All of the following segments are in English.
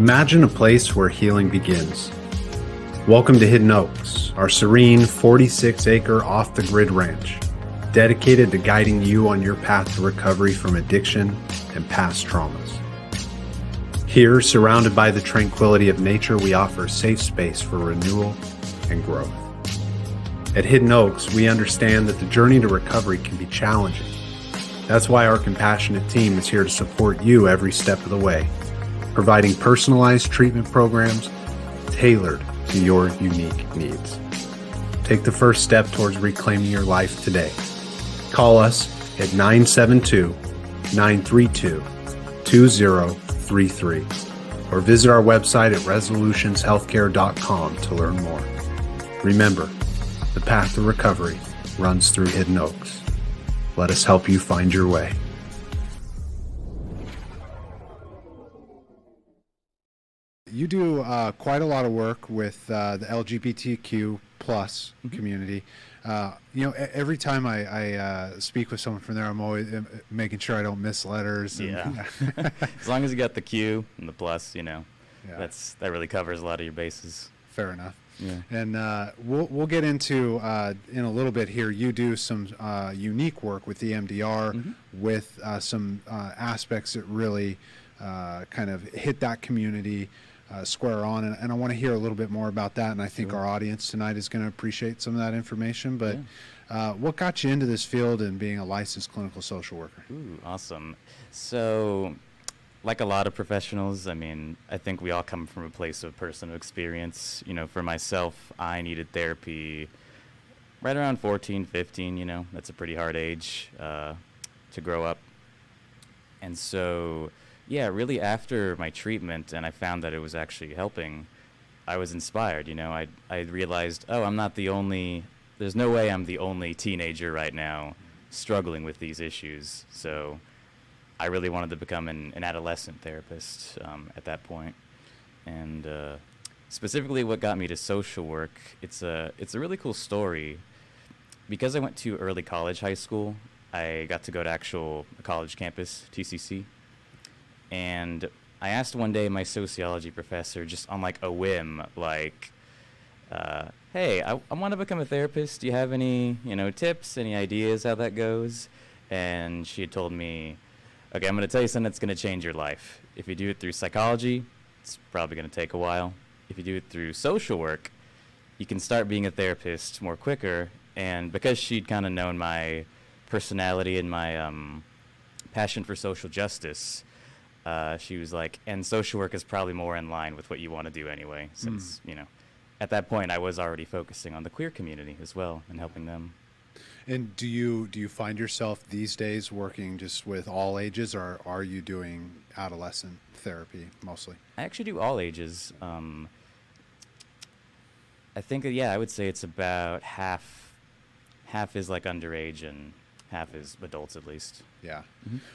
Imagine a place where healing begins. Welcome to Hidden Oaks, our serene 46-acre off-the-grid ranch, dedicated to guiding you on your path to recovery from addiction and past traumas. Here, surrounded by the tranquility of nature, we offer a safe space for renewal and growth. At Hidden Oaks, we understand that the journey to recovery can be challenging. That's why our compassionate team is here to support you every step of the way, providing personalized treatment programs tailored to your unique needs. Take the first step towards reclaiming your life today. Call us at 972-932-2033 or visit our website at resolutionshealthcare.com to learn more. Remember, the path to recovery runs through Hidden Oaks. Let us help you find your way. You do quite a lot of work with the LGBTQ plus community. Every time I speak with someone from there, I'm always making sure I don't miss letters. Yeah. As long as you got the Q and the plus, that really covers a lot of your bases. Fair enough. Yeah. And we'll get into in a little bit here. You do some unique work with the EMDR with some aspects that really kind of hit that community square on, and I want to hear a little bit more about that, and I think our audience tonight is going to appreciate some of that information. But what got you into this field and being a licensed clinical social worker? Ooh, awesome. So, like a lot of professionals, I think we all come from a place of personal experience. For myself, I needed therapy right around 14, 15, that's a pretty hard age to grow up. And so, really after my treatment and I found that it was actually helping, I was inspired. I realized, I'm not the only, there's no way I'm the only teenager right now struggling with these issues. So I really wanted to become an adolescent therapist at that point. And specifically what got me to social work, it's a really cool story. Because I went to early college high school, I got to go to actual college campus, TCC. And I asked one day my sociology professor, just on like a whim, hey, I want to become a therapist. Do you have any, tips, any ideas how that goes? And she had told me, okay, I'm going to tell you something that's going to change your life. If you do it through psychology, it's probably going to take a while. If you do it through social work, you can start being a therapist more quicker. And because she'd kind of known my personality and my passion for social justice, she was like, and social work is probably more in line with what you want to do anyway, since, at that point I was already focusing on the queer community as well and helping them. And do you find yourself these days working just with all ages, or are you doing adolescent therapy mostly? I actually do all ages. I think, I would say it's about half is like underage and half is adults at least. Yeah.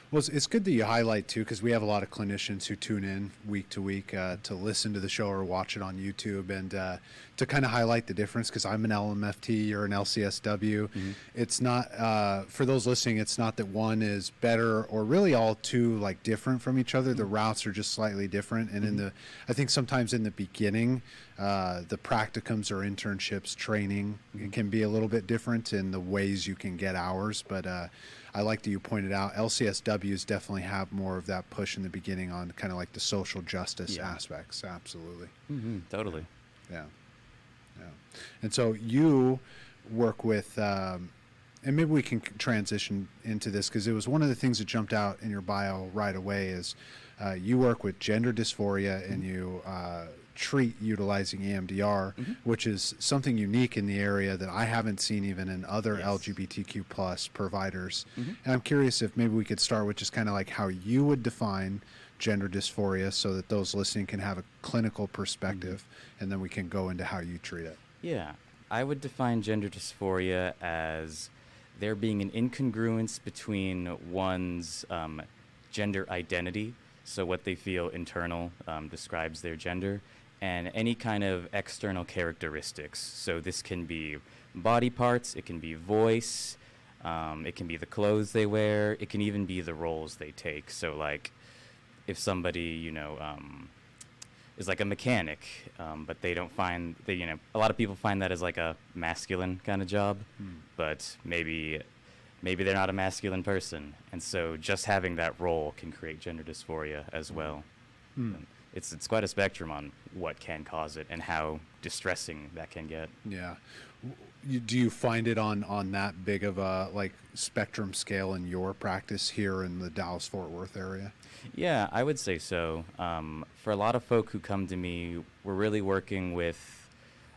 Well, it's good that you highlight too, because we have a lot of clinicians who tune in week to week to listen to the show or watch it on YouTube, and to kind of highlight the difference, because I'm an LMFT, you're an LCSW. It's not, for those listening, it's not that one is better or really all two like different from each other. The routes are just slightly different. And I think sometimes in the beginning, the practicums or internships training it can be a little bit different in the ways you can get hours, but I like that you pointed out LCSWs definitely have more of that push in the beginning on kind of like the social justice aspects. Absolutely. Totally. Yeah. And so you work with, and maybe we can transition into this, because it was one of the things that jumped out in your bio right away is you work with gender dysphoria and you treat utilizing EMDR, which is something unique in the area that I haven't seen even in other LGBTQ plus providers. And I'm curious if maybe we could start with just kind of like how you would define gender dysphoria so that those listening can have a clinical perspective, and then we can go into how you treat it. Yeah, I would define gender dysphoria as there being an incongruence between one's gender identity, so what they feel internal describes their gender, and any kind of external characteristics. So this can be body parts, it can be voice, it can be the clothes they wear, it can even be the roles they take. So like if somebody, is like a mechanic, but they don't find they a lot of people find that as like a masculine kind of job, but maybe they're not a masculine person, and so just having that role can create gender dysphoria as well. It's quite a spectrum on what can cause it and how distressing that can get. Yeah. Do you find it on that big of a like spectrum scale in your practice here in the Dallas-Fort Worth area? Yeah, I would say so. For a lot of folk who come to me, we're really working with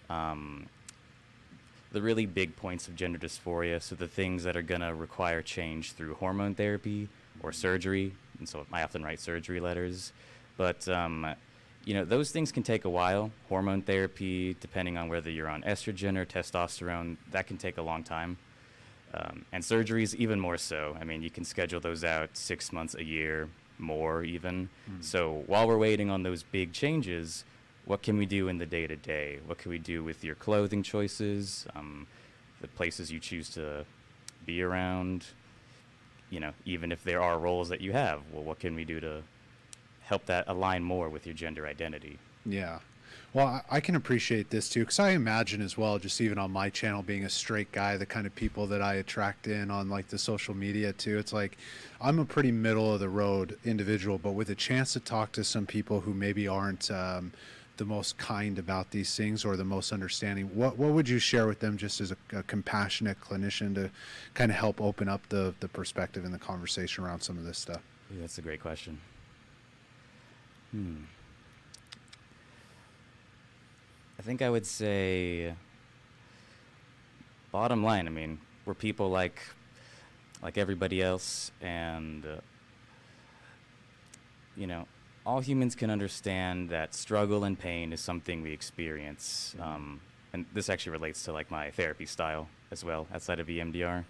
the really big points of gender dysphoria, so the things that are going to require change through hormone therapy or surgery, and so I often write surgery letters. But, those things can take a while. Hormone therapy, depending on whether you're on estrogen or testosterone, that can take a long time. And surgeries even more so. I mean, you can schedule those out 6 months, a year, more even. So while we're waiting on those big changes, what can we do in the day-to-day? What can we do with your clothing choices, the places you choose to be around? Even if there are roles that you have, well, what can we do to help that align more with your gender identity? Yeah. Well, I can appreciate this too, because I imagine as well, just even on my channel, being a straight guy, the kind of people that I attract in on like the social media too. It's like I'm a pretty middle of the road individual, but with a chance to talk to some people who maybe aren't the most kind about these things or the most understanding. What would you share with them just as a compassionate clinician to kind of help open up the perspective and the conversation around some of this stuff? Ooh, that's a great question. I think I would say, bottom line, I mean, we're people like everybody else, and all humans can understand that struggle and pain is something we experience, and this actually relates to like my therapy style as well outside of EMDR.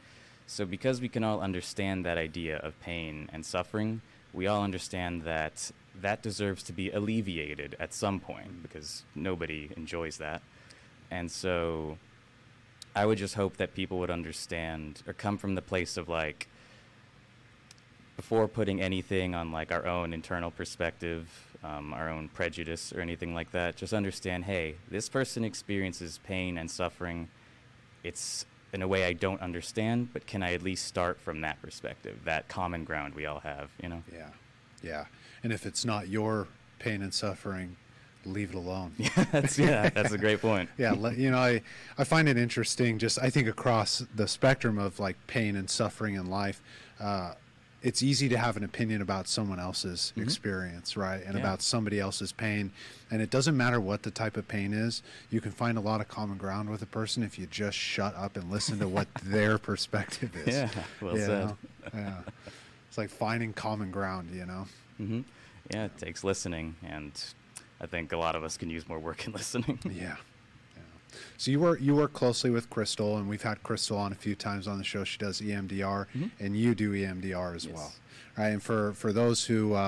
So because we can all understand that idea of pain and suffering, we all understand that deserves to be alleviated at some point, because nobody enjoys that. And so I would just hope that people would understand or come from the place of like, before putting anything on like our own internal perspective, our own prejudice or anything like that, just understand, hey, this person experiences pain and suffering. It's in a way I don't understand, but can I at least start from that perspective, that common ground we all have, Yeah. And if it's not your pain and suffering, leave it alone. That's a great point. Yeah. I find it interesting, just I think across the spectrum of like pain and suffering in life, it's easy to have an opinion about someone else's experience, right? And about somebody else's pain. And it doesn't matter what the type of pain is. You can find a lot of common ground with a person if you just shut up and listen to what their perspective is. Yeah, well said. Yeah. It's like finding common ground, Yeah, it takes listening, and I think a lot of us can use more work in listening. Yeah. So you work closely with Crystal, and we've had Crystal on a few times on the show. She does EMDR, and you do EMDR as well. Right? And for those who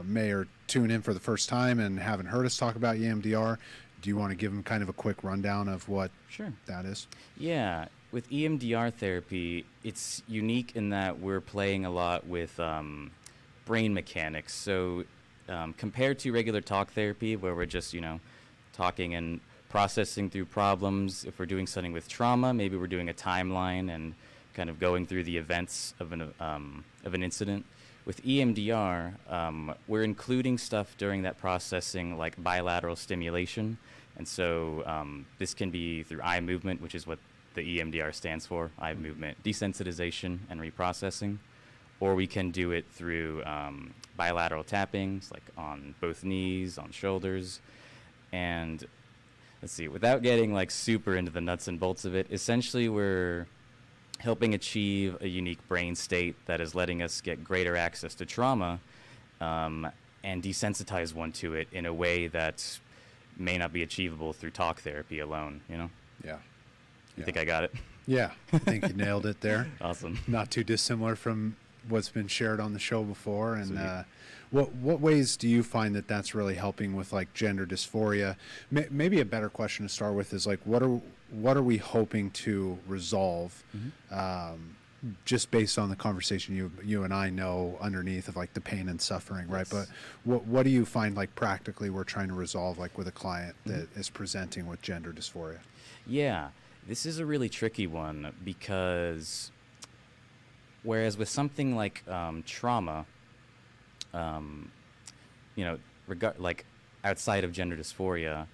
may or tune in for the first time and haven't heard us talk about EMDR, do you want to give them kind of a quick rundown of what that is? Yeah. With EMDR therapy, it's unique in that we're playing a lot with brain mechanics. So compared to regular talk therapy, where we're just, talking and processing through problems, if we're doing something with trauma, maybe we're doing a timeline and kind of going through the events of an incident. With EMDR, we're including stuff during that processing like bilateral stimulation. And so this can be through eye movement, which is what the EMDR stands for, eye movement desensitization and reprocessing. Or we can do it through bilateral tappings, like on both knees, on shoulders. And let's see, without getting like super into the nuts and bolts of it, essentially we're helping achieve a unique brain state that is letting us get greater access to trauma and desensitize one to it in a way that may not be achievable through talk therapy alone, Yeah. You think I got it? Yeah, I think you nailed it there. Awesome. Not too dissimilar from what's been shared on the show before. And what ways do you find that that's really helping with like gender dysphoria? Maybe a better question to start with is like, what are we hoping to resolve just based on the conversation you and I know underneath of like the pain and suffering, right? Yes. But what do you find like practically we're trying to resolve like with a client Mm-hmm. that is presenting with gender dysphoria? Yeah, this is a really tricky one because whereas with something like trauma, um, like outside of gender dysphoria,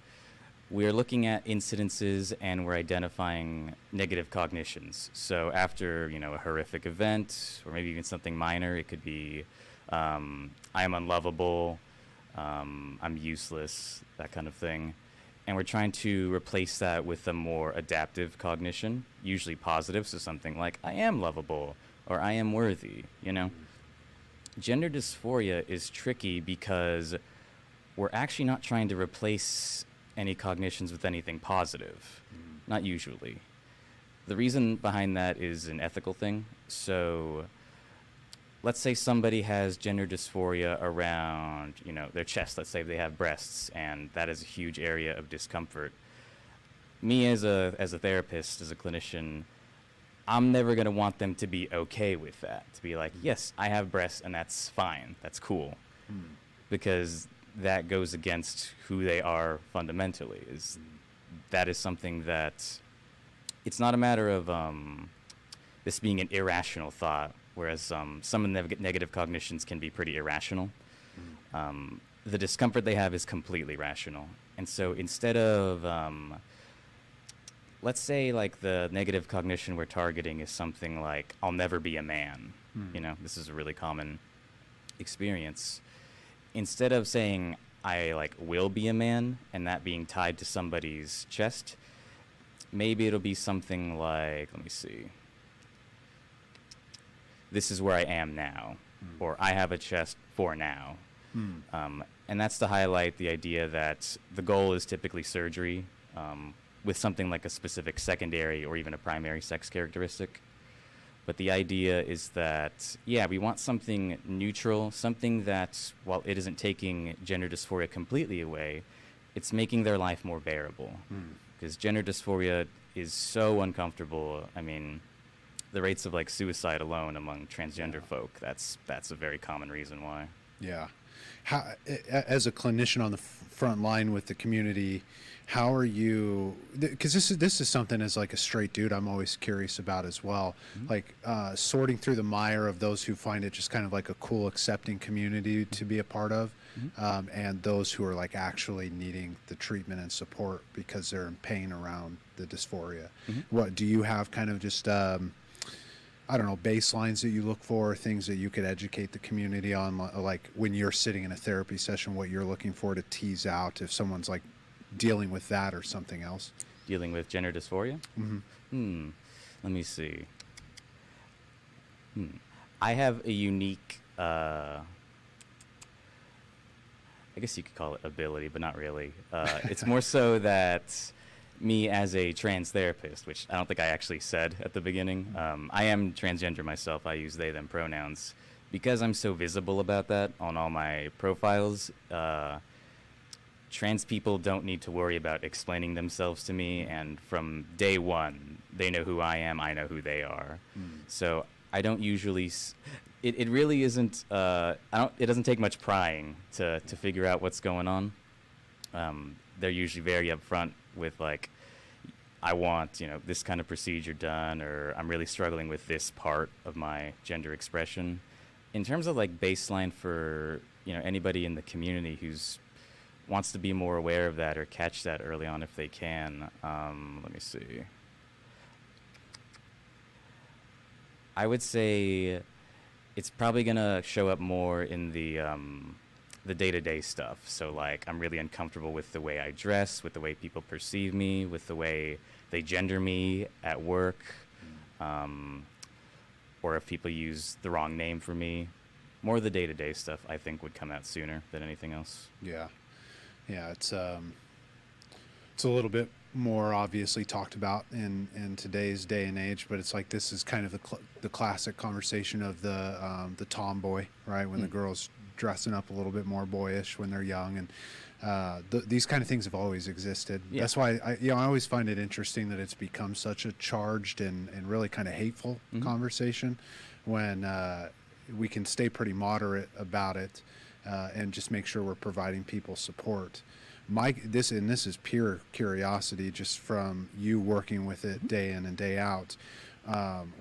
we're looking at incidences and we're identifying negative cognitions. So after, a horrific event or maybe even something minor, it could be I am unlovable, I'm useless, that kind of thing. And we're trying to replace that with a more adaptive cognition, usually positive, so something like I am lovable or I am worthy. Gender dysphoria is tricky because we're actually not trying to replace any cognitions with anything positive. Not usually. The reason behind that is an ethical thing. So let's say somebody has gender dysphoria around, their chest. Let's say they have breasts, and that is a huge area of discomfort. Me as a therapist, as a clinician, I'm never going to want them to be okay with that. To be like, yes, I have breasts, and that's fine. That's cool. Because that goes against who they are fundamentally. That is something that it's not a matter of this being an irrational thought, whereas some of the negative cognitions can be pretty irrational. The discomfort they have is completely rational. And so instead of, let's say like the negative cognition we're targeting is something like, I'll never be a man. This is a really common experience. Instead of saying I like will be a man and that being tied to somebody's chest, maybe it'll be something like, let me see, this is where I am now, or I have a chest for now. And that's to highlight the idea that the goal is typically surgery with something like a specific secondary or even a primary sex characteristic. But the idea is that, we want something neutral, something that, while it isn't taking gender dysphoria completely away, it's making their life more bearable. Because gender dysphoria is so uncomfortable. I mean, the rates of like suicide alone among transgender folk, that's a very common reason why. Yeah. How, as a clinician on the front line with the community, how are you, because this is something as like a straight dude I'm always curious about as well, like sorting through the mire of those who find it just kind of like a cool accepting community to be a part of, and those who are like actually needing the treatment and support because they're in pain around the dysphoria. What do you have kind of just I don't know, baselines that you look for, things that you could educate the community on, like when you're sitting in a therapy session, what you're looking for to tease out if someone's like dealing with that or something else? Dealing with gender dysphoria? Let me see. I have a unique, I guess you could call it ability, but not really. It's more so that me as a trans therapist, which I don't think I actually said at the beginning. I am transgender myself. I use they, them pronouns. Because I'm so visible about that on all my profiles, trans people don't need to worry about explaining themselves to me. And from day one, they know who I am, I know who they are. So I don't usually... It really isn't... it doesn't take much prying to figure out what's going on. They're usually very upfront with like, I want, this kind of procedure done, or I'm really struggling with this part of my gender expression. In terms of like baseline for, anybody in the community who's wants to be more aware of that or catch that early on if they can, let me see. I would say it's probably gonna show up more in the day-to-day stuff. So like I'm really uncomfortable with the way I dress, with the way people perceive me, with the way they gender me at work, or if people use the wrong name for me. More of the day-to-day stuff I think would come out sooner than anything else. Yeah, it's a little bit more obviously talked about in today's day and age, but it's like this is kind of the classic conversation of the tomboy, right? When the girl's dressing up a little bit more boyish when they're young, and these kind of things have always existed. Yeah. That's why I always find it interesting that it's become such a charged and really kind of hateful conversation, when we can stay pretty moderate about it and just make sure we're providing people support. This is pure curiosity, just from you working with it day in and day out.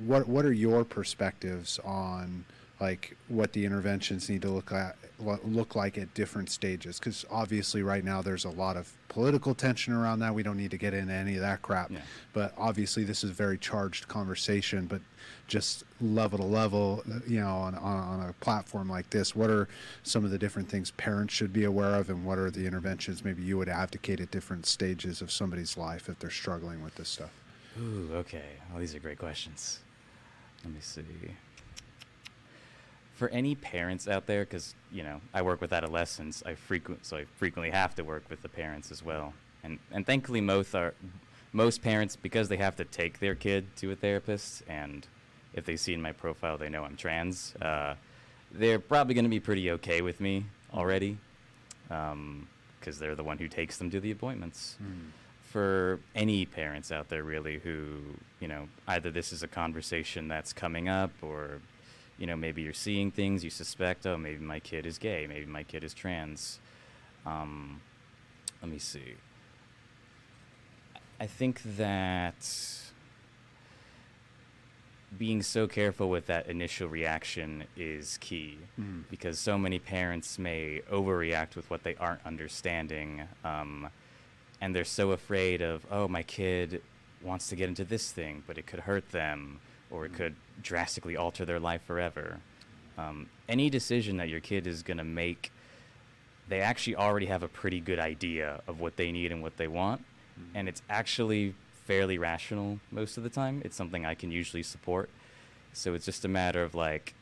What are your perspectives on like what the interventions need to look like at different stages? Because obviously right now there's a lot of political tension around that. We don't need to get into any of that crap. Yeah. But obviously this is a very charged conversation. But just level to level, on a platform like this, what are some of the different things parents should be aware of, and what are the interventions maybe you would advocate at different stages of somebody's life if they're struggling with this stuff? Ooh, okay. Well, these are great questions. Let me see. For any parents out there, because I work with adolescents, I frequently have to work with the parents as well, and thankfully most parents, because they have to take their kid to a therapist, and if they see in my profile they know I'm trans, they're probably going to be pretty okay with me already, because they're the one who takes them to the appointments. For any parents out there really who either this is a conversation that's coming up, or maybe you're seeing things you suspect, oh, maybe my kid is gay, maybe my kid is trans. Let me see. I think that being so careful with that initial reaction is key, because so many parents may overreact with what they aren't understanding, and they're so afraid of, oh, my kid wants to get into this thing, but it could hurt them, or it could drastically alter their life forever. Any decision that your kid is going to make, they actually already have a pretty good idea of what they need and what they want, and it's actually fairly rational most of the time. It's something I can usually support. So it's just a matter of like,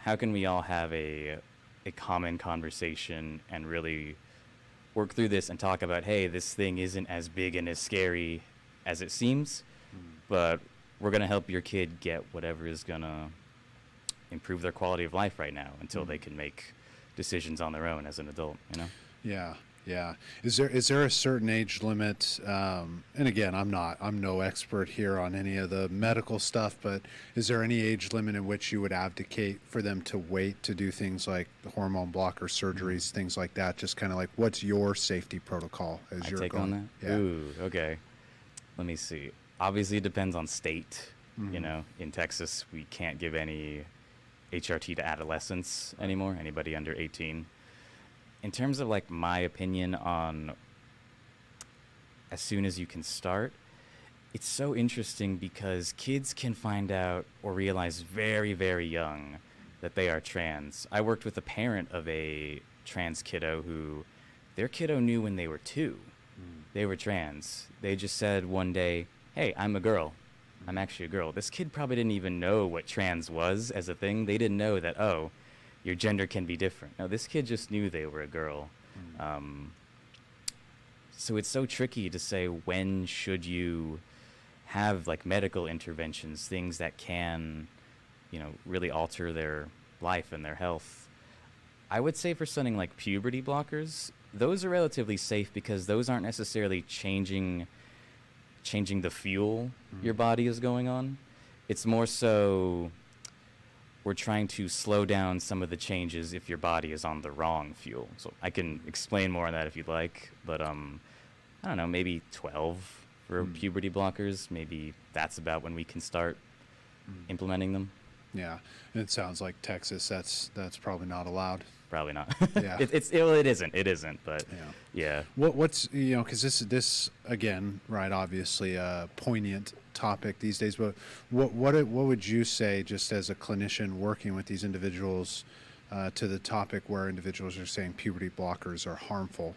how can we all have a common conversation and really work through this and talk about, hey, this thing isn't as big and as scary as it seems, but we're going to help your kid get whatever is going to improve their quality of life right now until they can make decisions on their own as an adult, Yeah. Yeah. Is there a certain age limit? And again, I'm no expert here on any of the medical stuff, but is there any age limit in which you would advocate for them to wait to do things like the hormone blocker surgeries, things like that? Just kind of like, what's your safety protocol as you're going? On that? Yeah. Ooh, okay. Let me see. Obviously, it depends on state. In Texas, we can't give any HRT to adolescents anymore, anybody under 18. In terms of like my opinion on as soon as you can start, it's so interesting because kids can find out or realize very, very young that they are trans. I worked with a parent of a trans kiddo who their kiddo knew when they were 2. They were trans. They just said one day, hey, I'm a girl. I'm actually a girl. This kid probably didn't even know what trans was as a thing. They didn't know that, oh, your gender can be different. No, this kid just knew they were a girl. So it's so tricky to say when should you have like medical interventions, things that can, really alter their life and their health. I would say for something like puberty blockers, those are relatively safe because those aren't necessarily changing the fuel your body is going on. It's more so we're trying to slow down some of the changes if your body is on the wrong fuel. So I can explain more on that if you'd like, but I don't know, maybe 12 for puberty blockers. Maybe that's about when we can start implementing them. Yeah, and it sounds like Texas, that's probably not allowed. Probably not. Yeah. It isn't, but yeah. What's, because this again, right, obviously a poignant topic these days, but what would you say, just as a clinician working with these individuals, to the topic where individuals are saying puberty blockers are harmful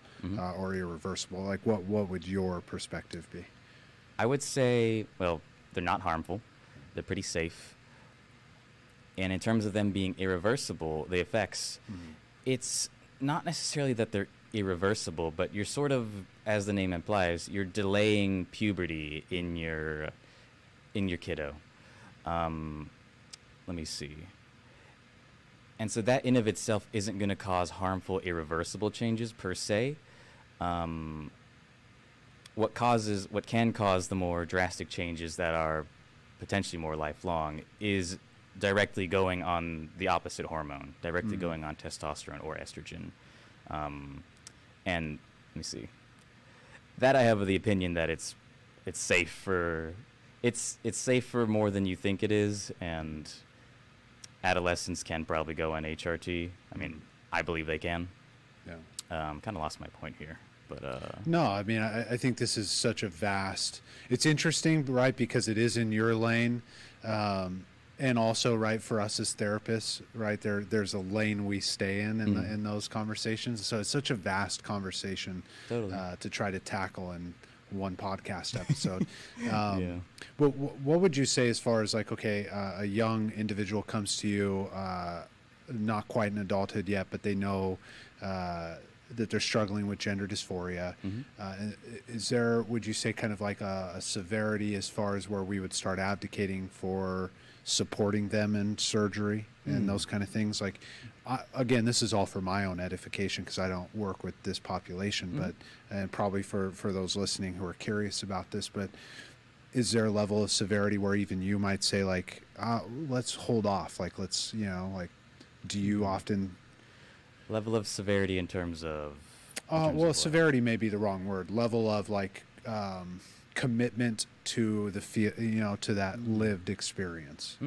or irreversible? Like what would your perspective be? I would say, well, they're not harmful. They're pretty safe. And in terms of them being irreversible, the effects, it's not necessarily that they're irreversible, but you're sort of, as the name implies, you're delaying puberty in your kiddo. Let me see. And so that in of itself isn't going to cause harmful, irreversible changes per se. What can cause the more drastic changes that are potentially more lifelong is directly going on the opposite hormone, directly going on testosterone or estrogen. And let me see. That I have the opinion that it's safe for more than you think it is, and adolescents can probably go on HRT. I mean, I believe they can. Yeah. Kind of lost my point here, but no, I mean, I think this is such a vast. It's interesting, right? Because it is in your lane, and also, right, for us as therapists, right, there's a lane we stay in those conversations. So it's such a vast conversation to try to tackle in one podcast episode. Yeah. What would you say as far as like, okay, a young individual comes to you, not quite in adulthood yet, but they know that they're struggling with gender dysphoria. Is there, would you say, kind of like a severity as far as where we would start advocating for supporting them in surgery and those kind of things? Like, again, this is all for my own edification because I don't work with this population, but and probably for those listening who are curious about this, but is there a level of severity where even you might say like, let's hold off, like let's, like, do you often level of severity in terms of severity may be the wrong word, level of like commitment to the to that lived experience?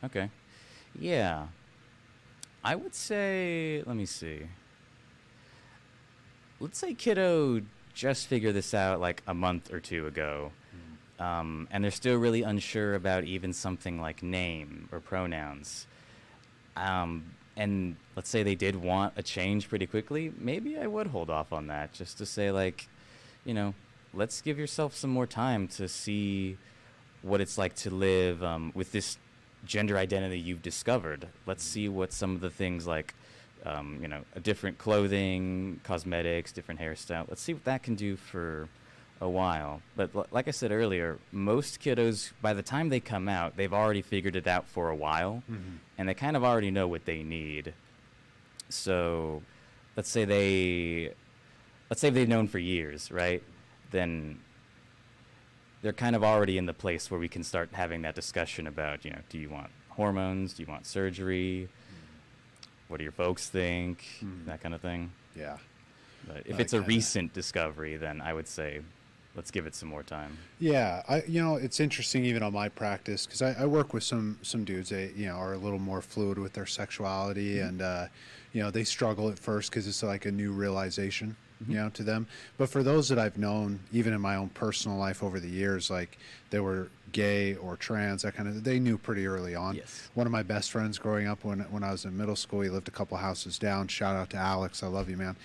Okay. Yeah, I would say, let me see, let's say kiddo just figured this out like a month or two ago, and they're still really unsure about even something like name or pronouns, and let's say they did want a change pretty quickly, maybe I would hold off on that just to say like, let's give yourself some more time to see what it's like to live with this gender identity you've discovered. Let's see what some of the things like, a different clothing, cosmetics, different hairstyle. Let's see what that can do for a while. But like I said earlier, most kiddos, by the time they come out, they've already figured it out for a while, and they kind of already know what they need. So let's say they've known for years, right? Then they're kind of already in the place where we can start having that discussion about, do you want hormones? Do you want surgery? What do your folks think? That kind of thing. Yeah. But if it's a recent discovery, then I would say let's give it some more time. Yeah, it's interesting even on my practice because I work with some dudes that are a little more fluid with their sexuality, and they struggle at first because it's like a new realization, to them. But for those that I've known, even in my own personal life over the years, like they were gay or trans, that kind of, they knew pretty early on. Yes. One of my best friends growing up when I was in middle school, he lived a couple houses down. Shout out to Alex, I love you, man.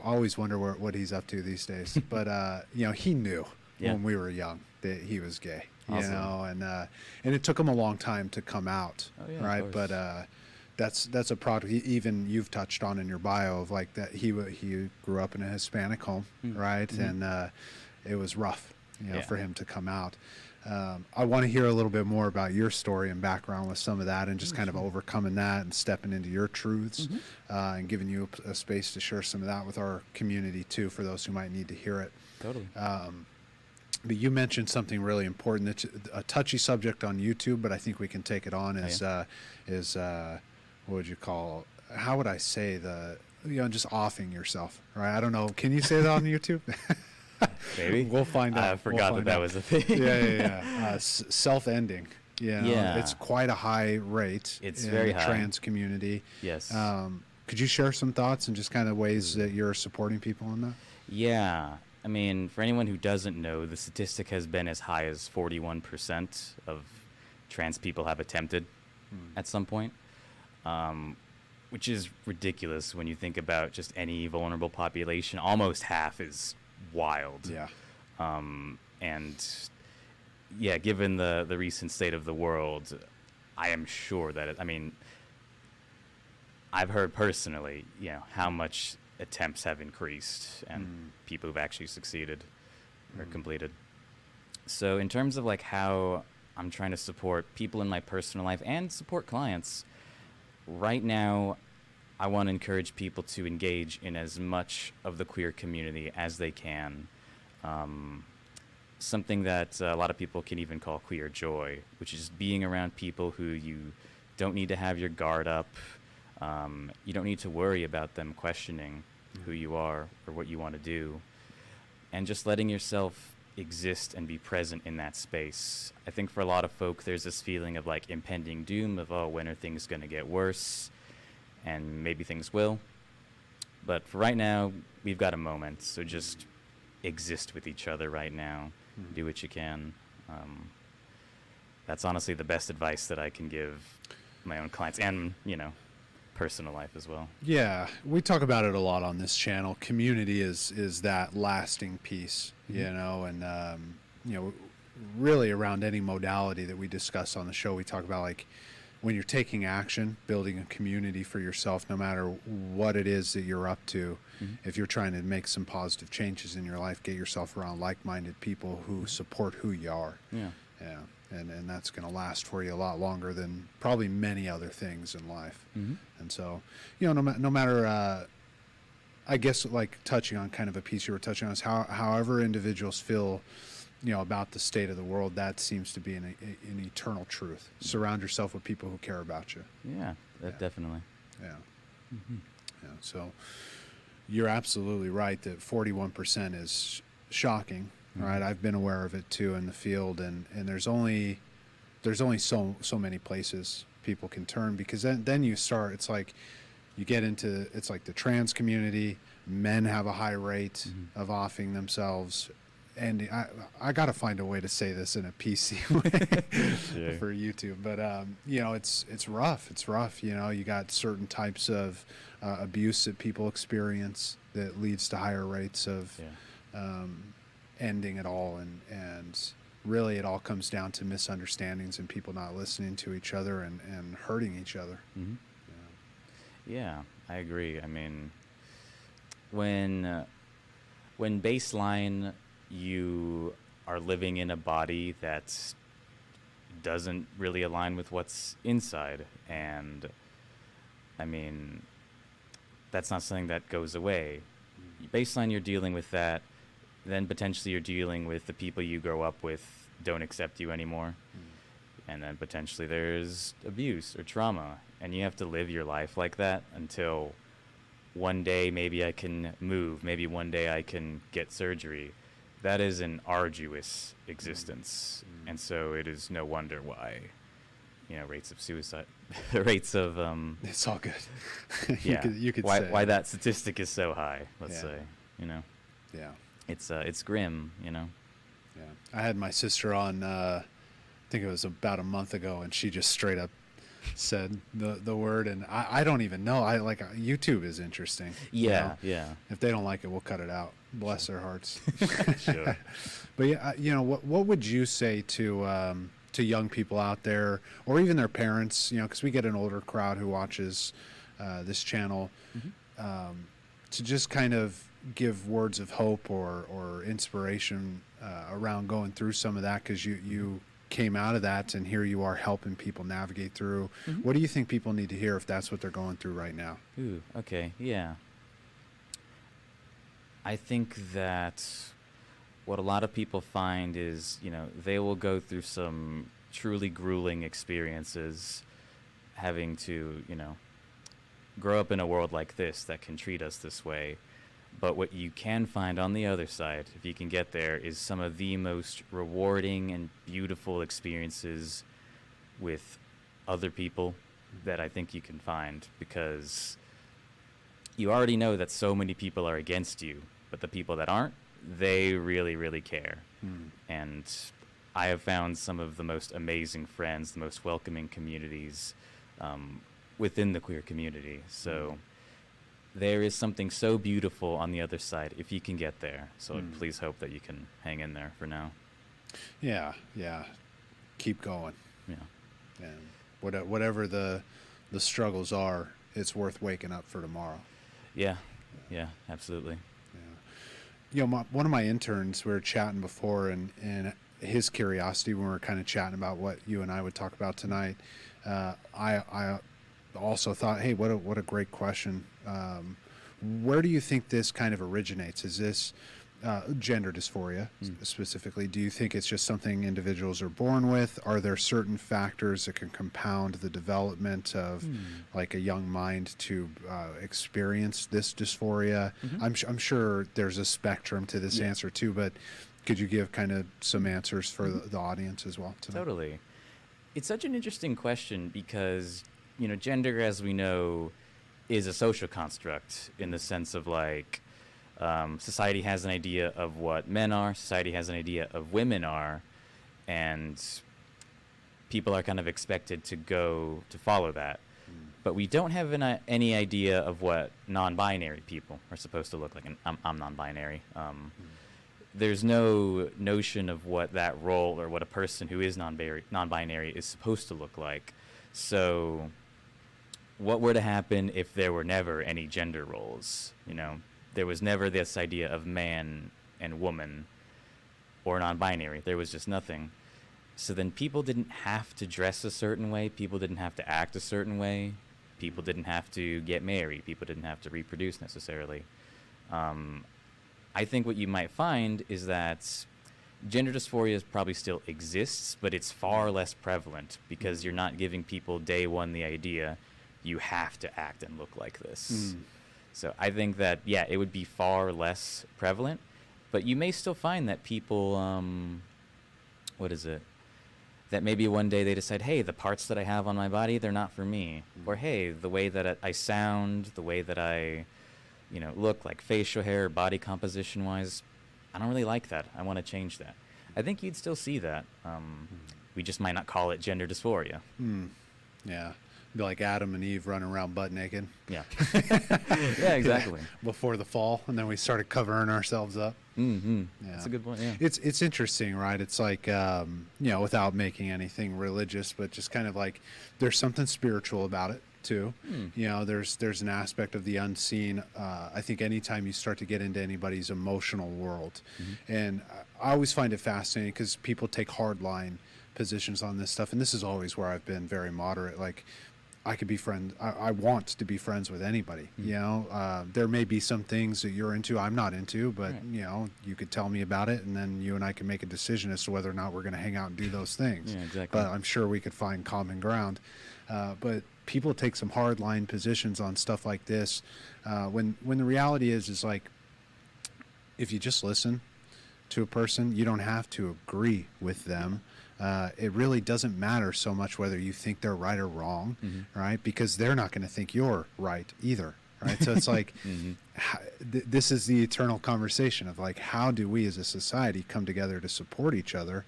Always wonder what he's up to these days. But he knew when we were young that he was gay. Awesome. And it took him a long time to come out, right? But that's a product even you've touched on in your bio of like that he grew up in a Hispanic home, right? And it was rough, for him to come out. I want to hear a little bit more about your story and background with some of that, and just kind of overcoming that and stepping into your truths, and giving you a space to share some of that with our community too, for those who might need to hear it. Totally. But you mentioned something really important. That's a touchy subject on YouTube, but I think we can take it on as what would you call? How would I say just offing yourself, right? I don't know. Can you say that on YouTube? Maybe. We'll find out. I forgot that was a thing. Yeah. Self-ending. Yeah. It's quite a high rate. It's in very the high. Trans community. Yes. Could you share some thoughts and just kind of ways that you're supporting people in that? Yeah. I mean, for anyone who doesn't know, the statistic has been as high as 41% of trans people have attempted at some point, which is ridiculous when you think about just any vulnerable population. Almost half is wild. Yeah. Given the recent state of the world, I am sure that I've heard personally, how much attempts have increased and people who've actually succeeded or completed. So in terms of like how I'm trying to support people in my personal life and support clients, right now I want to encourage people to engage in as much of the queer community as they can. Something that a lot of people can even call queer joy, which is being around people who you don't need to have your guard up. You don't need to worry about them questioning who you are or what you want to do. And just letting yourself exist and be present in that space. I think for a lot of folk, there's this feeling of like impending doom of, oh, when are things going to get worse? And maybe things will. But for right now, we've got a moment. So just exist with each other right now. Do what you can. That's honestly the best advice that I can give my own clients and, you know, personal life as well. Yeah, we talk about it a lot on this channel. Community is that lasting piece, you know, and you know, really around any modality that we discuss on the show, we talk about like when you're taking action, building a community for yourself, no matter what it is that you're up to. If you're trying to make some positive changes in your life, get yourself around like-minded people who support who you are. Yeah. And that's going to last for you a lot longer than probably many other things in life. And so, you know, no matter, I guess, like touching on kind of a piece you were touching on is however individuals feel, you know, about the state of the world, that seems to be an eternal truth. Surround yourself with people who care about you. Yeah, definitely. Yeah. Yeah. So you're absolutely right that 41% is shocking. Right, I've been aware of it too in the field, and there's only so many places people can turn, because then you start. It's like you get into, it's like the trans community. Men have a high rate of offing themselves, and I got to find a way to say this in a PC way for YouTube. But you know, it's rough. It's rough. You know, you got certain types of abuse that people experience that leads to higher rates of. Ending it all, and really it all comes down to misunderstandings and people not listening to each other and hurting each other. Yeah, I agree. I mean, when baseline you are living in a body that doesn't really align with what's inside, and I mean, that's not something that goes away. Baseline, you're dealing with that. Then potentially you're dealing with the people you grow up with don't accept you anymore. And then potentially there's abuse or trauma. And you have to live your life like that until one day maybe I can move. Maybe one day I can get surgery. That is an arduous existence. And so it is no wonder why, you know, rates of suicide, rates of... it's all good. Yeah. you could why, say. Why that statistic is so high, let's say, you know. Yeah. It's grim, you know. Yeah, I had my sister on. I think it was about a month ago, and she just straight up said the word, and I don't even know. I like YouTube is interesting. Yeah, you know? yeah. If they don't like it, we'll cut it out. Bless their hearts. Sure. But yeah, you know, what would you say to young people out there, or even their parents? You know, because we get an older crowd who watches this channel, to just kind of give words of hope or inspiration around going through some of that, because you came out of that and here you are helping people navigate through. What do you think people need to hear if that's what they're going through right now? Ooh, okay, yeah. I think that what a lot of people find is, you know, they will go through some truly grueling experiences having to, you know, grow up in a world like this that can treat us this way. But what you can find on the other side, if you can get there, is some of the most rewarding and beautiful experiences with other people that I think you can find, because you already know that so many people are against you, but the people that aren't, they really, really care. And I have found some of the most amazing friends, the most welcoming communities within the queer community. So there is something so beautiful on the other side if you can get there. So please hope that you can hang in there for now. Yeah, keep going. Yeah. And whatever the struggles are, it's worth waking up for tomorrow. Yeah, Yeah, absolutely. One of my interns, we were chatting before, and his curiosity when we were kind of chatting about what you and I would talk about tonight, I also thought, hey, what a great question. Where do you think this kind of originates? Is this gender dysphoria specifically? Do you think it's just something individuals are born with? Are there certain factors that can compound the development of like a young mind to experience this dysphoria? I'm sure there's a spectrum to this answer too, but could you give kind of some answers for the audience as well tonight? Totally. It's such an interesting question because, gender, as we know, is a social construct in the sense of like, society has an idea of what men are, society has an idea of women are, and people are kind of expected to follow that. But we don't have any idea of what non-binary people are supposed to look like. And I'm non-binary. There's no notion of what that role or what a person who is non-binary is supposed to look like. So what were to happen if there were never any gender roles? There was never this idea of man and woman or non-binary. There was just nothing. So then people didn't have to dress a certain way. People didn't have to act a certain way. People didn't have to get married. People didn't have to reproduce necessarily. I think what you might find is that gender dysphoria probably still exists, but it's far less prevalent because you're not giving people day one the idea you have to act and look like this. So I think that, it would be far less prevalent, but you may still find that people, that maybe one day they decide, hey, the parts that I have on my body, they're not for me. Or, hey, the way that I sound, the way that I, look, like facial hair, body composition-wise, I don't really like that. I want to change that. I think you'd still see that. We just might not call it gender dysphoria. Yeah. Be like Adam and Eve running around butt naked. Yeah. Yeah, exactly. Before the fall, and then we started covering ourselves up. Yeah. That's a good point, yeah. It's interesting, right? It's like, without making anything religious, but just kind of like there's something spiritual about it, too. There's an aspect of the unseen. I think anytime you start to get into anybody's emotional world, and I always find it fascinating because people take hardline positions on this stuff, and this is always where I've been very moderate. Like, I could be friends. I want to be friends with anybody. There may be some things that you're into I'm not into, but you could tell me about it, and then you and I can make a decision as to whether or not we're going to hang out and do those things. Yeah, exactly. But I'm sure we could find common ground. But people take some hardline positions on stuff like this, when the reality is like, if you just listen to a person, you don't have to agree with them. It really doesn't matter so much whether you think they're right or wrong, right? Because they're not going to think you're right either, right? So it's like, this is the eternal conversation of like, how do we as a society come together to support each other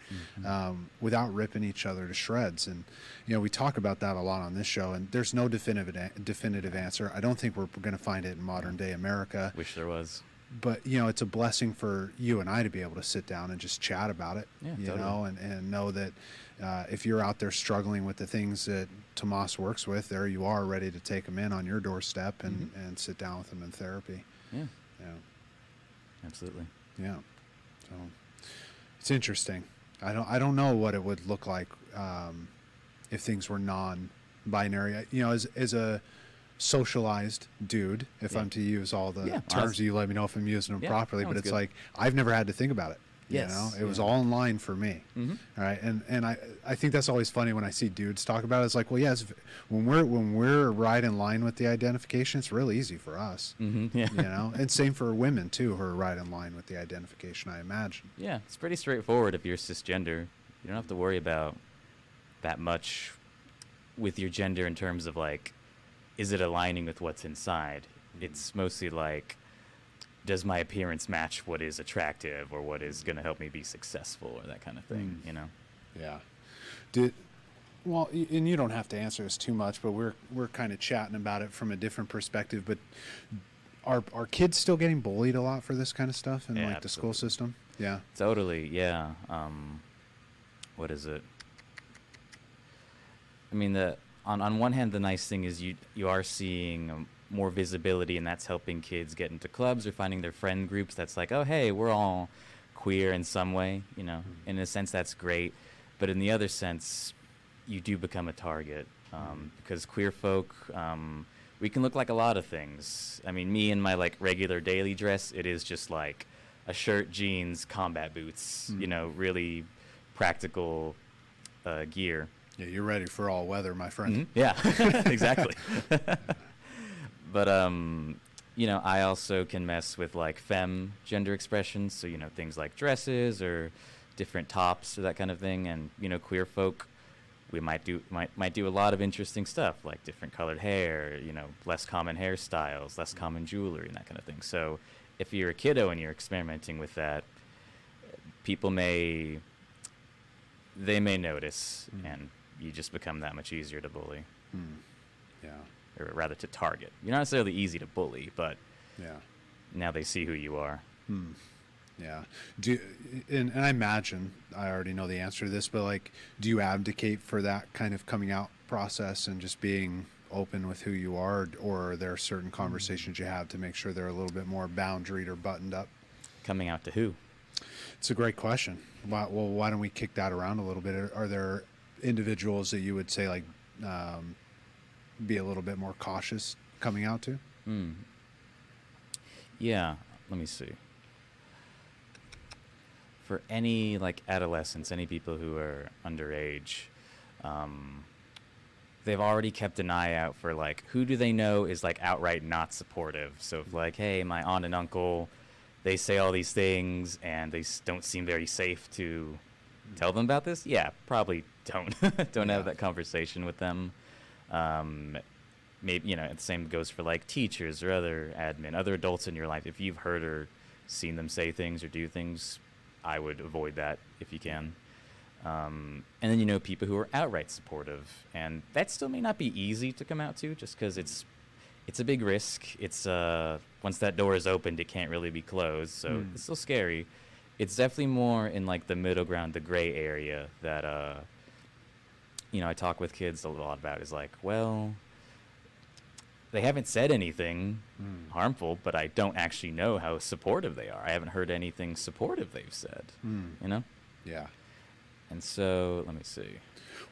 without ripping each other to shreds? And, we talk about that a lot on this show, and there's no definitive answer. I don't think we're going to find it in modern day America. Wish there was. But, it's a blessing for you and I to be able to sit down and just chat about it, totally. And know that if you're out there struggling with the things that Tomas works with, there you are ready to take them in on your doorstep and sit down with them in therapy. Yeah. Yeah. Absolutely. Yeah. So it's interesting. I don't know what it would look like if things were non-binary. As a socialized dude, if I'm to use all the terms, you let me know if I'm using them properly, but it's good. Like, I've never had to think about it. It was all in line for me. All right. And I think that's always funny when I see dudes talk about it. It's like, well, yes, when we're right in line with the identification, it's real easy for us. And same for women too, who are right in line with the identification, I imagine. Yeah. It's pretty straightforward if you're cisgender. You don't have to worry about that much with your gender in terms of like, is it aligning with what's inside? It's mostly like, does my appearance match what is attractive or what is going to help me be successful or that kind of thing, Yeah. And you don't have to answer this too much, but we're kind of chatting about it from a different perspective. But are kids still getting bullied a lot for this kind of stuff in like absolutely. the school system? Yeah. Totally. Yeah. What is it? I mean, on one hand, the nice thing is you are seeing more visibility, and that's helping kids get into clubs or finding their friend groups that's like, oh, hey, we're all queer in some way, you know. In a sense, that's great. But in the other sense, you do become a target, because queer folk, we can look like a lot of things. I mean, me in my like regular daily dress, it is just like a shirt, jeans, combat boots, you know, really practical gear. Yeah, you're ready for all weather, my friend. Yeah, exactly. But you know, I also can mess with like femme gender expressions, so you know, things like dresses or different tops or that kind of thing. And you know, queer folk, we might do a lot of interesting stuff, like different colored hair, you know, less common hairstyles, less common jewelry, and that kind of thing. So if you're a kiddo and you're experimenting with that, people may notice, and you just become that much easier to bully. Yeah. Or rather to target. You're not necessarily easy to bully, but now they see who you are. Yeah. And I imagine, I already know the answer to this, but like, do you abdicate for that kind of coming out process and just being open with who you are, or are there certain conversations you have to make sure they're a little bit more boundaried or buttoned up? Coming out to who? It's a great question. Why don't we kick that around a little bit? Are there individuals that you would say like be a little bit more cautious coming out to? Yeah, let me see. For any like adolescents, any people who are underage, they've already kept an eye out for like, who do they know is like outright not supportive. So if like, hey, my aunt and uncle, they say all these things and they don't seem very safe to tell them about this, yeah, probably don't have that conversation with them. Maybe, you know, the same goes for like teachers or other adults in your life. If you've heard or seen them say things or do things, I would avoid that if you can. And then, you know, people who are outright supportive, and that still may not be easy to come out to, just because it's a big risk. It's once that door is opened, it can't really be closed, so it's still scary. It's definitely more in like the middle ground, the gray area that you know, I talk with kids a lot about, is like, well, they haven't said anything harmful, but I don't actually know how supportive they are. I haven't heard anything supportive they've said, you know? Yeah. And so, let me see.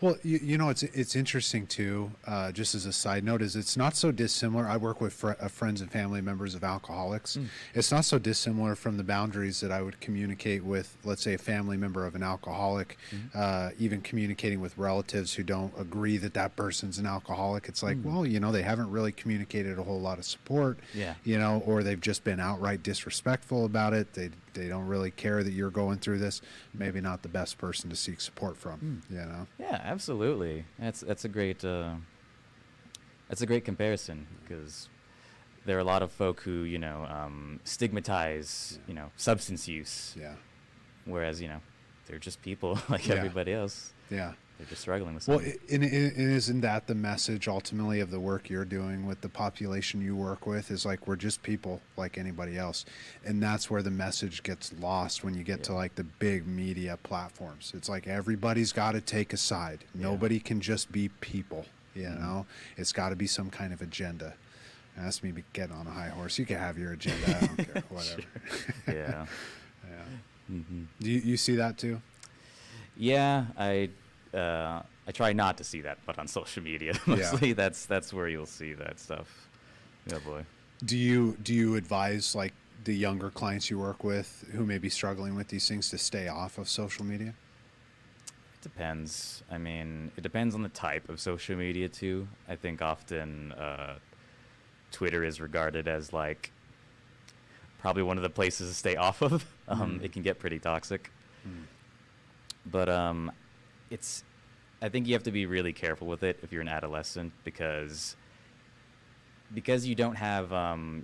Well, you know, it's interesting too, just as a side note, is it's not so dissimilar. I work with friends and family members of alcoholics. It's not so dissimilar from the boundaries that I would communicate with, let's say, a family member of an alcoholic, even communicating with relatives who don't agree that that person's an alcoholic. It's like, well, you know, they haven't really communicated a whole lot of support, you know, or they've just been outright disrespectful about it. They don't really care that you're going through this. Maybe not the best person to seek support from, you know? Yeah, absolutely. That's a great comparison, because there are a lot of folk who, you know, stigmatize, you know, substance use. Yeah. Whereas, you know, they're just people like everybody else. Yeah. They're just struggling with something. Well, and isn't that the message ultimately of the work you're doing with the population you work with, is like, we're just people like anybody else. And that's where the message gets lost when you get to like the big media platforms. It's like everybody's got to take a side. Nobody can just be people, you know? It's got to be some kind of agenda. Ask me to get on a high horse. You can have your agenda. I don't care. Whatever. Yeah. Do you see that too? Yeah, I try not to see that, but on social media mostly, that's where you'll see that stuff. Yeah, boy. Do you advise like the younger clients you work with who may be struggling with these things to stay off of social media? It depends. I mean, it depends on the type of social media too. I think often Twitter is regarded as like probably one of the places to stay off of. It can get pretty toxic. But I think you have to be really careful with it if you're an adolescent, because you don't have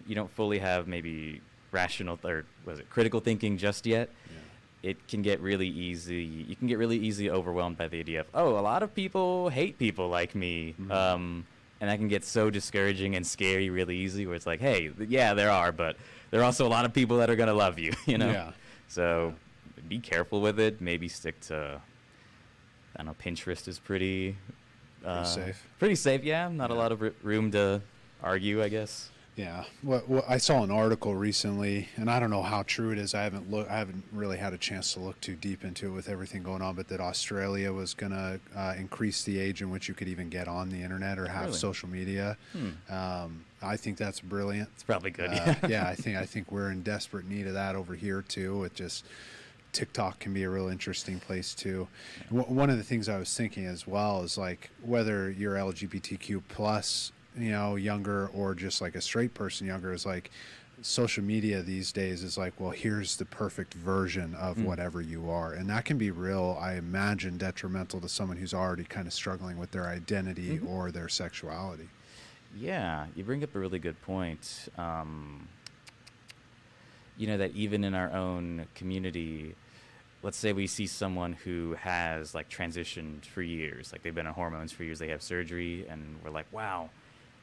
you don't fully have maybe rational or critical thinking just yet. It can get really easy. You can get really easily overwhelmed by the idea of, oh, a lot of people hate people like me, and that can get so discouraging and scary really easy. Where it's like, hey, yeah, there are, but there are also a lot of people that are gonna love you, you know. Yeah. So be careful with it. Maybe stick to, I don't know, Pinterest is pretty safe. Pretty safe, yeah. Not a lot of room to argue, I guess. Yeah. Well, I saw an article recently, and I don't know how true it is. I haven't really had a chance to look too deep into it with everything going on. But that Australia was going to increase the age in which you could even get on the internet or have Really? social media. I think that's brilliant. It's probably good. Yeah, I think we're in desperate need of that over here too. It just TikTok can be a real interesting place too. One of the things I was thinking as well is like whether you're LGBTQ plus, younger, or just like a straight person younger, is like social media these days is like, well, here's the perfect version of whatever you are. And that can be real, I imagine, detrimental to someone who's already kind of struggling with their identity or their sexuality. Yeah, you bring up a really good point. That even in our own community, let's say we see someone who has like transitioned for years, like they've been on hormones for years, they have surgery, and we're like, wow,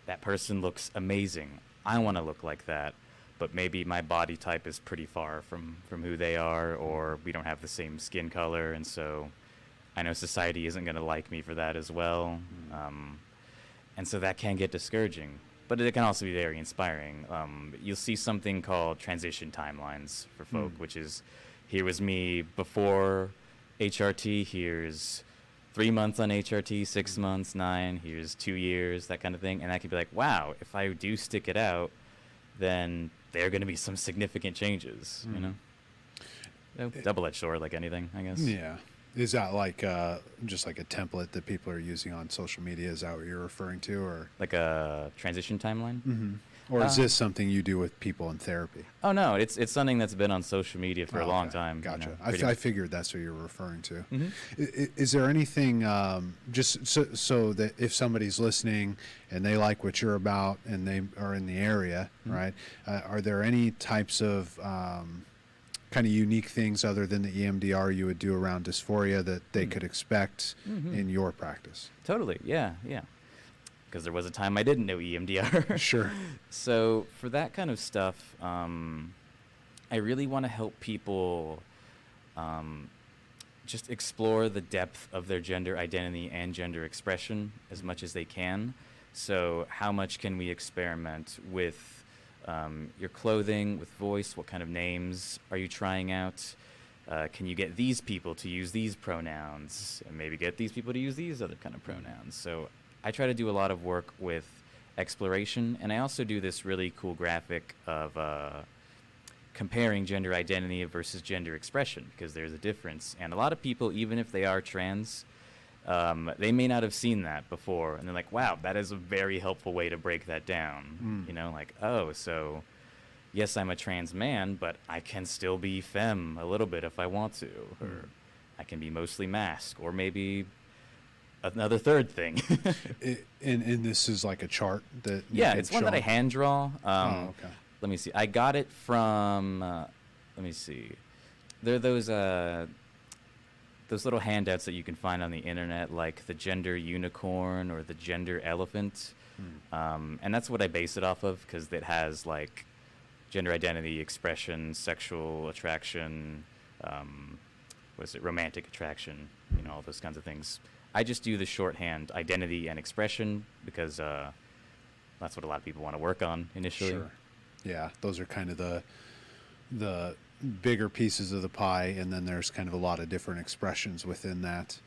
that person looks amazing. I want to look like that, but maybe my body type is pretty far from who they are, or we don't have the same skin color, and so I know society isn't going to like me for that as well. And so that can get discouraging, but it can also be very inspiring. You'll see something called transition timelines for folk, which is, here was me before HRT, here's 3 months on HRT, 6 months, 9, here's 2 years, that kind of thing. And that could be like, wow, if I do stick it out, then there are going to be some significant changes, Double-edged sword, like anything, I guess. Yeah. Is that like just like a template that people are using on social media? Is that what you're referring to, or like a transition timeline? Or is this something you do with people in therapy? Oh no, it's something that's been on social media for a long time. Gotcha. I figured that's what you're referring to. Is there anything just so that if somebody's listening and they like what you're about and they are in the area, right? Are there any types of kind of unique things other than the EMDR you would do around dysphoria that they could expect in your practice? Totally. Yeah. Because there was a time I didn't know EMDR. Sure. So for that kind of stuff, I really want to help people just explore the depth of their gender identity and gender expression as much as they can. So how much can we experiment with your clothing, with voice? What kind of names are you trying out? Can you get these people to use these pronouns, and maybe get these people to use these other kind of pronouns? So I try to do a lot of work with exploration, and I also do this really cool graphic of comparing gender identity versus gender expression, because there's a difference. And a lot of people, even if they are trans, they may not have seen that before, and they're like, wow, that is a very helpful way to break that down. Like, oh, so yes, I'm a trans man, but I can still be femme a little bit if I want to, or I can be mostly masc, or maybe another third thing. And this is like a chart that it's one that I hand draw. Okay. Let me see. I got it from let me see. There are those little handouts that you can find on the internet, like the gender unicorn or the gender elephant. And that's what I base it off of, because it has like gender identity, expression, sexual attraction, romantic attraction, all those kinds of things. I just do the shorthand identity and expression because that's what a lot of people want to work on initially. Sure. Yeah, those are kind of the bigger pieces of the pie, and then there's kind of a lot of different expressions within that.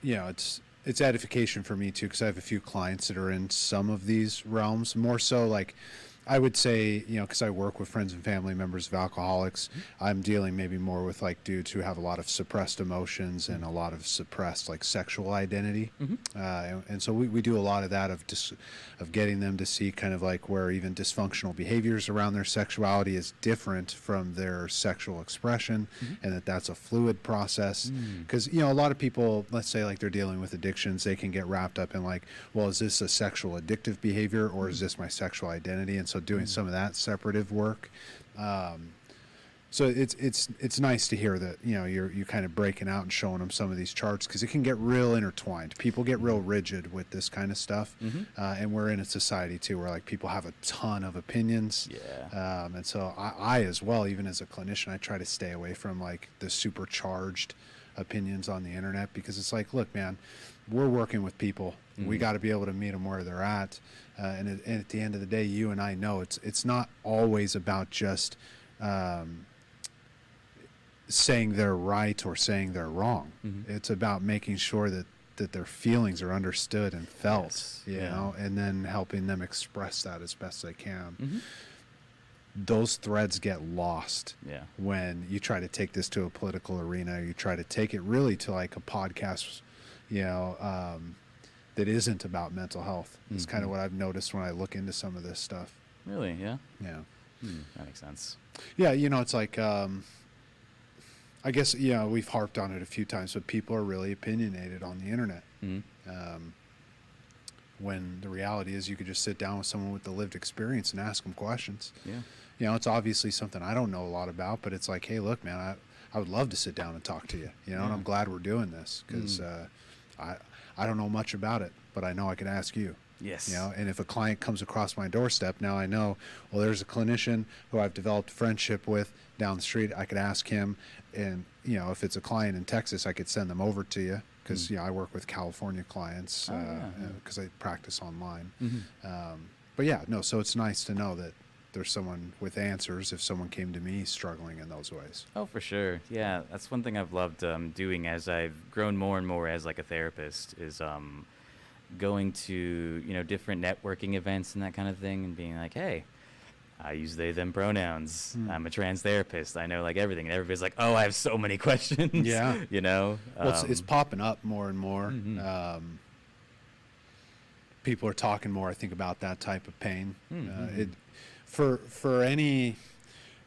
It's edification for me too, because I have a few clients that are in some of these realms, more so like I would say, because I work with friends and family members of alcoholics, I'm dealing maybe more with like dudes who have a lot of suppressed emotions and a lot of suppressed like sexual identity. And so we do a lot of that of getting them to see kind of like where even dysfunctional behaviors around their sexuality is different from their sexual expression, and that's a fluid process. Because, a lot of people, let's say like they're dealing with addictions, they can get wrapped up in like, well, is this a sexual addictive behavior, or is this my sexual identity? And so doing some of that separative work. So it's nice to hear that, you're kind of breaking out and showing them some of these charts, because it can get real intertwined. People get real rigid with this kind of stuff. And we're in a society too where like people have a ton of opinions. And so I as well, even as a clinician, I try to stay away from like the supercharged opinions on the internet, because it's like, look, man, we're working with people We got to be able to meet them where they're at. And at the end of the day, you and I know it's not always about just saying they're right or saying they're wrong. It's about making sure that their feelings are understood and felt, you know, and then helping them express that as best they can. Those threads get lost when you try to take this to a political arena. You try to take it really to like a podcast, you know, that isn't about mental health. It's kind of what I've noticed when I look into some of this stuff. Really? Yeah? Yeah. That makes sense. Yeah, you know, it's like, I guess, you know, we've harped on it a few times, but people are really opinionated on the internet. When the reality is you could just sit down with someone with the lived experience and ask them questions. Yeah. You know, it's obviously something I don't know a lot about, but it's like, hey, look, man, I would love to sit down and talk to you, you know, and I'm glad we're doing this because I don't know much about it, but I know I could ask you. Yes. You know, and if a client comes across my doorstep, now I know, well, there's a clinician who I've developed friendship with down the street. I could ask him, and, you know, if it's a client in Texas, I could send them over to you because, you know, I work with California clients because I practice online. But yeah, no, so it's nice to know that there's someone with answers if someone came to me struggling in those ways. Oh, for sure. Yeah, that's one thing I've loved doing as I've grown more and more as like a therapist is going to, you know, different networking events and that kind of thing and being like, hey, I use they, them pronouns. I'm a trans therapist. I know like everything. And everybody's like, oh, I have so many questions. Yeah. You know? Well, it's popping up more and more. People are talking more, I think, about that type of pain.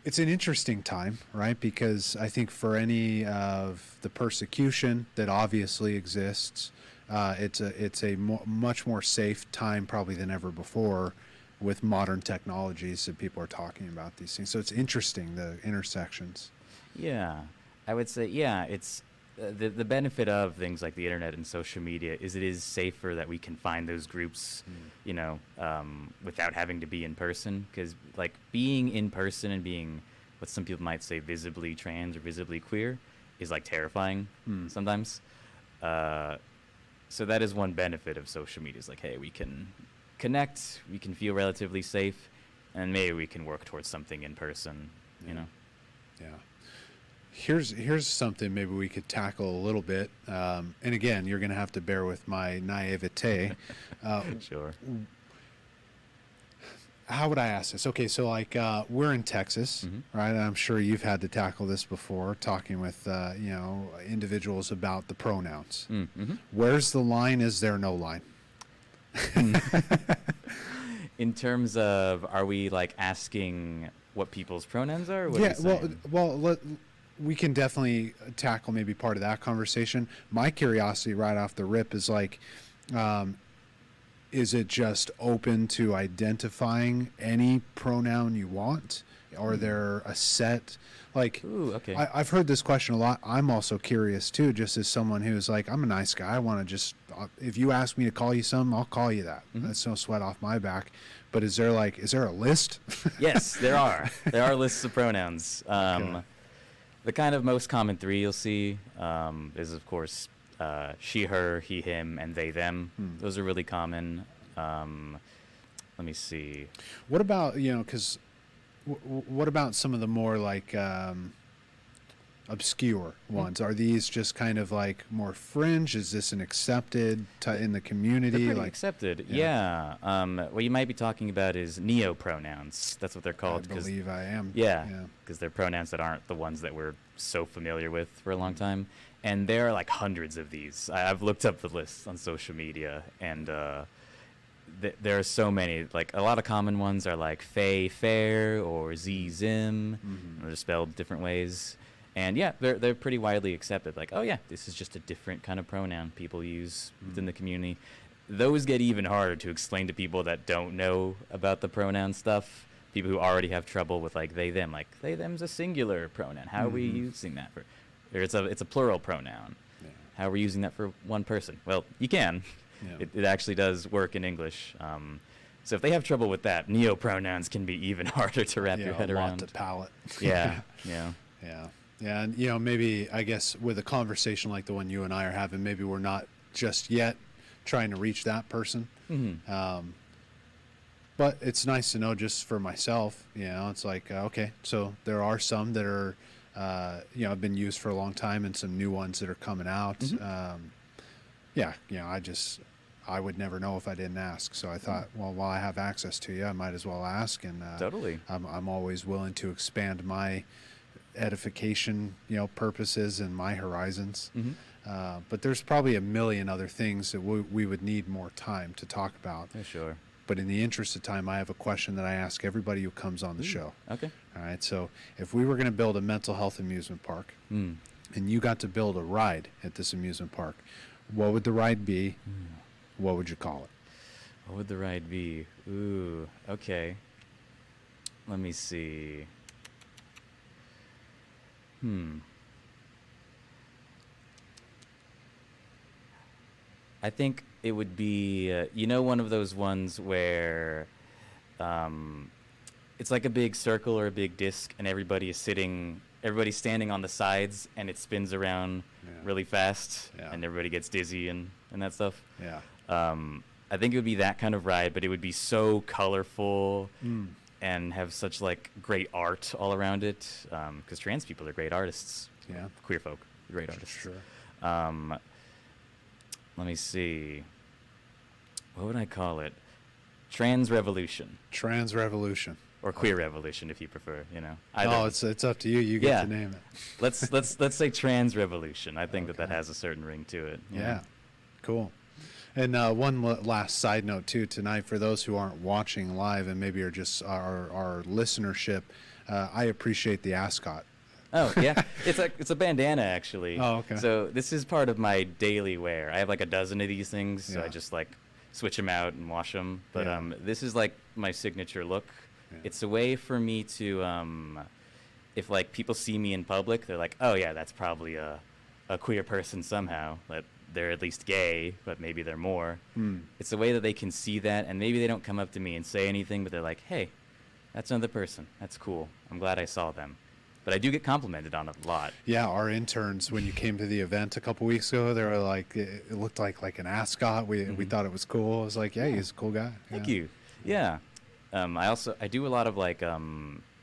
It's an interesting time, right? Because I think for any of the persecution that obviously exists, it's a much more safe time probably than ever before with modern technologies that people are talking about these things. So it's interesting, the intersections. Yeah, I would say, yeah, it's the benefit of things like the internet and social media is it is safer that we can find those groups, you know, without having to be in person. Because like being in person and being what some people might say visibly trans or visibly queer is like terrifying sometimes. So that is one benefit of social media is like, hey, we can connect, we can feel relatively safe, and maybe we can work towards something in person, you know? Yeah. Here's something maybe we could tackle a little bit. And again, you're going to have to bear with my naivete. Sure. How would I ask this? Okay, so like we're in Texas, right? I'm sure you've had to tackle this before, talking with you know, individuals about the pronouns. Where's the line? Is there no line? In terms of, are we like asking what people's pronouns are? What we can definitely tackle maybe part of that conversation. My curiosity right off the rip is like, is it just open to identifying any pronoun you want? Or there a set, like, ooh, okay. I've heard this question a lot. I'm also curious too, just as someone who's like, I'm a nice guy. I want to just, if you ask me to call you something, I'll call you that. That's no sweat off my back. But is there a list? Yes, there are. There are lists of pronouns. Okay. The kind of most common three you'll see is, of course, she, her, he, him, and they, them. Those are really common. Let me see. What about, you know, because what about some of the more like obscure ones? Are these just kind of like more fringe? Is this an accepted in the community? They're pretty accepted, yeah. What you might be talking about is neo-pronouns. That's what they're called. I believe I am. Yeah, because they're pronouns that aren't the ones that we're so familiar with for a long time. And there are like hundreds of these. I've looked up the list on social media, and there are so many. Like a lot of common ones are like Faye, Fair, or Z, Zim. They're spelled different ways. And yeah, they're pretty widely accepted. Like, oh yeah, this is just a different kind of pronoun people use within the community. Those get even harder to explain to people that don't know about the pronoun stuff. People who already have trouble with like they, them. Like they, them's a singular pronoun. How are we using that for? Or it's a plural pronoun. Yeah. How are we using that for one person? Well, you can. Yeah. It actually does work in English. So if they have trouble with that, neo-pronouns can be even harder to wrap your head around. A lot to palate. Yeah. Yeah, and you know, maybe I guess with a conversation like the one you and I are having, maybe we're not just yet trying to reach that person. But it's nice to know just for myself, it's like, okay, so there are some that are, have been used for a long time and some new ones that are coming out. I would never know if I didn't ask. So I thought, well, while I have access to you, I might as well ask. And Totally. I'm always willing to expand my edification, purposes and my horizons. But there's probably a million other things that we would need more time to talk about. Yeah, sure. But in the interest of time, I have a question that I ask everybody who comes on the show. Okay. All right. So if we were going to build a mental health amusement park and you got to build a ride at this amusement park, what would the ride be? What would you call it? What would the ride be? Ooh, okay. Let me see. I think it would be, one of those ones where it's like a big circle or a big disc, and everybody's standing on the sides, and it spins around really fast, and everybody gets dizzy and that stuff. Yeah. I think it would be that kind of ride, but it would be so colorful and have such like great art all around it, because trans people are great artists. Yeah. Queer folk, great artists. Sure. Let me see. What would I call it? Trans Revolution. Trans Revolution. Or Queer Revolution, if you prefer. Either. Oh, it's up to you. You get to name it. Let's say Trans Revolution. I think that has a certain ring to it. Yeah. Cool. And one last side note too tonight, for those who aren't watching live and maybe are just our listenership, I appreciate the ascot. Oh yeah, it's a bandana actually. Oh, okay. So this is part of my daily wear. I have like a dozen of these things, so I just like switch them out and wash them. But this is like my signature look. Yeah. It's a way for me to, if like people see me in public, they're like, oh yeah, that's probably a queer person somehow. That they're at least gay, but maybe they're more. It's a way that they can see that, and maybe they don't come up to me and say anything, but they're like, hey, that's another person. That's cool. I'm glad I saw them. But I do get complimented on it a lot. Yeah, our interns, when you came to the event a couple weeks ago, they were like, it looked like an ascot. We thought it was cool. I was like, yeah, he's a cool guy. Thank you. Yeah. I do a lot of like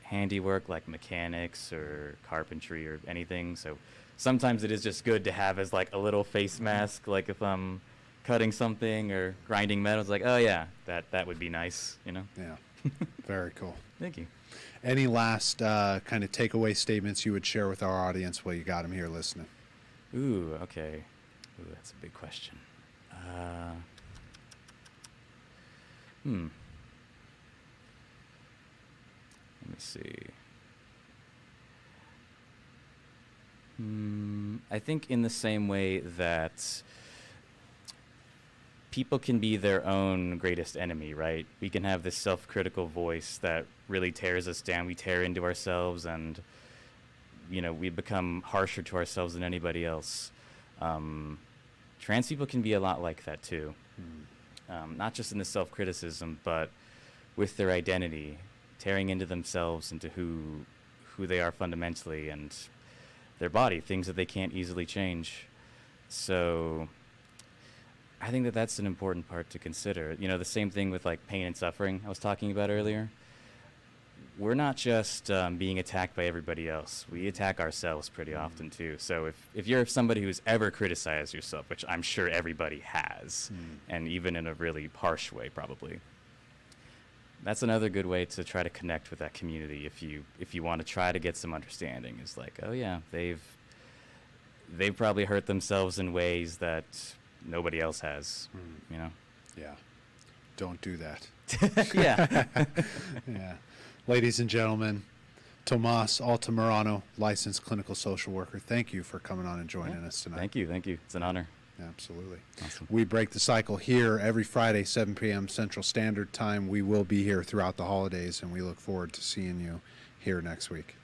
handiwork, like mechanics or carpentry or anything. So sometimes it is just good to have as like a little face mask, like if I'm cutting something or grinding metal. It's like, oh yeah, that would be nice, Yeah. Very cool. Thank you. Any last kind of takeaway statements you would share with our audience while you got them here listening? Ooh, okay. Ooh, that's a big question. Let me see. I think in the same way that people can be their own greatest enemy, right? We can have this self-critical voice that really tears us down. We tear into ourselves, and we become harsher to ourselves than anybody else. Trans people can be a lot like that too. Not just in the self-criticism, but with their identity, tearing into themselves, into who they are fundamentally, and their body, things that they can't easily change. So I think that that's an important part to consider. The same thing with like pain and suffering I was talking about earlier. We're not just being attacked by everybody else. We attack ourselves pretty often too. So if you're somebody who's ever criticized yourself, which I'm sure everybody has, and even in a really harsh way probably, that's another good way to try to connect with that community. If you want to try to get some understanding, is like, oh yeah, they've probably hurt themselves in ways that nobody else has. Yeah. Don't do that. Yeah. Yeah. Ladies and gentlemen, Tomas Altamirano, licensed clinical social worker. Thank you for coming on and joining us tonight. Thank you. It's an honor. Absolutely. Awesome. We break the cycle here every Friday, 7 p.m. Central Standard Time. We will be here throughout the holidays, and we look forward to seeing you here next week.